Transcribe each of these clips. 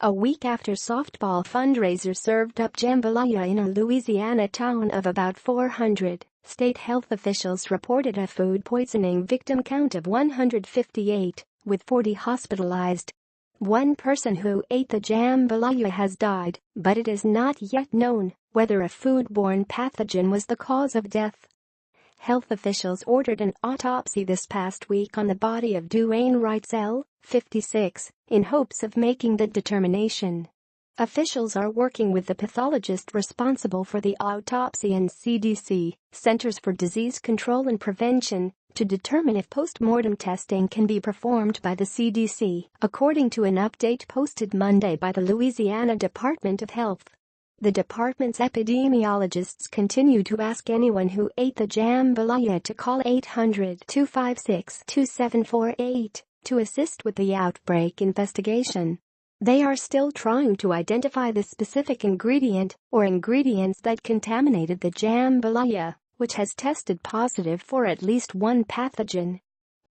A week after softball fundraisers served up jambalaya in a Louisiana town of about 400, state health officials reported a food poisoning victim count of 158, with 40 hospitalized. One person who ate the jambalaya has died, but it is not yet known whether a foodborne pathogen was the cause of death. Health officials ordered an autopsy this past week on the body of Duane Reitzell, 56, in hopes of making the determination. Officials are working with the pathologist responsible for the autopsy and CDC, Centers for Disease Control and Prevention, to determine if post-mortem testing can be performed by the CDC, according to an update posted Monday by the Louisiana Department of Health. The department's epidemiologists continue to ask anyone who ate the jambalaya to call 800-256-2748 to assist with the outbreak investigation. They are still trying to identify the specific ingredient or ingredients that contaminated the jambalaya, which has tested positive for at least one pathogen.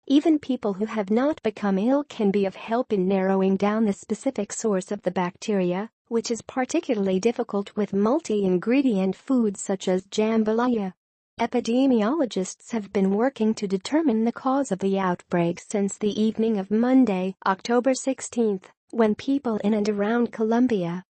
Even people who have not become ill can be of help in narrowing down the specific source of the bacteria, which is particularly difficult with multi-ingredient foods such as jambalaya. Epidemiologists have been working to determine the cause of the outbreak since the evening of Monday, October 16, when people in and around Columbia,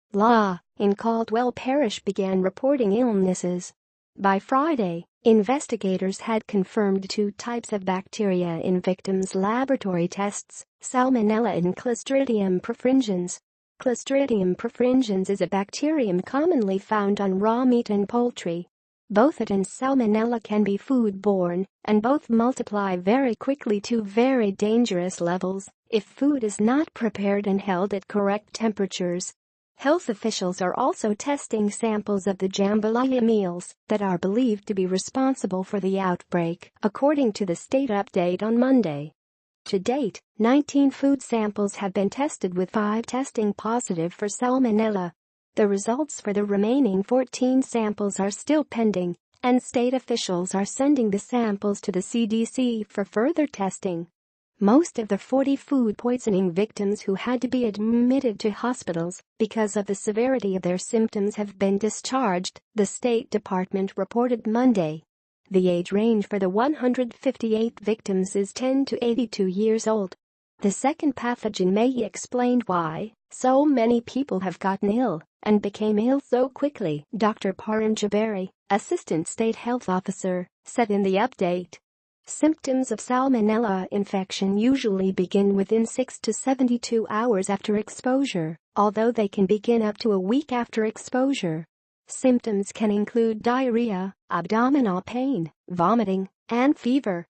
in Caldwell Parish began reporting illnesses. By Friday, investigators had confirmed 2 types of bacteria in victims' laboratory tests, Salmonella and Clostridium perfringens. Clostridium perfringens is a bacterium commonly found on raw meat and poultry. Both it and Salmonella can be foodborne, and both multiply very quickly to very dangerous levels if food is not prepared and held at correct temperatures. Health officials are also testing samples of the jambalaya meals that are believed to be responsible for the outbreak, according to the state update on Monday. To date, 19 food samples have been tested with 5 testing positive for Salmonella. The results for the remaining 14 samples are still pending, and state officials are sending the samples to the CDC for further testing. Most of the 40 food poisoning victims who had to be admitted to hospitals because of the severity of their symptoms have been discharged, the State Department reported Monday. The age range for the 158 victims is 10 to 82 years old. The second pathogen may explain why so many people have gotten ill and became ill so quickly, Dr. Paran Jabari, Assistant State Health Officer, said in the update. Symptoms of Salmonella infection usually begin within 6 to 72 hours after exposure, although they can begin up to a week after exposure. Symptoms can include diarrhea, abdominal pain, vomiting, and fever.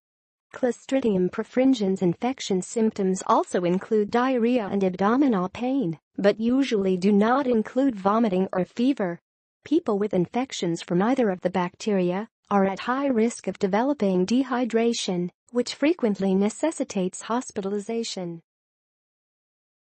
Clostridium perfringens infection symptoms also include diarrhea and abdominal pain, but usually do not include vomiting or fever. People with infections from either of the bacteria are at high risk of developing dehydration, which frequently necessitates hospitalization.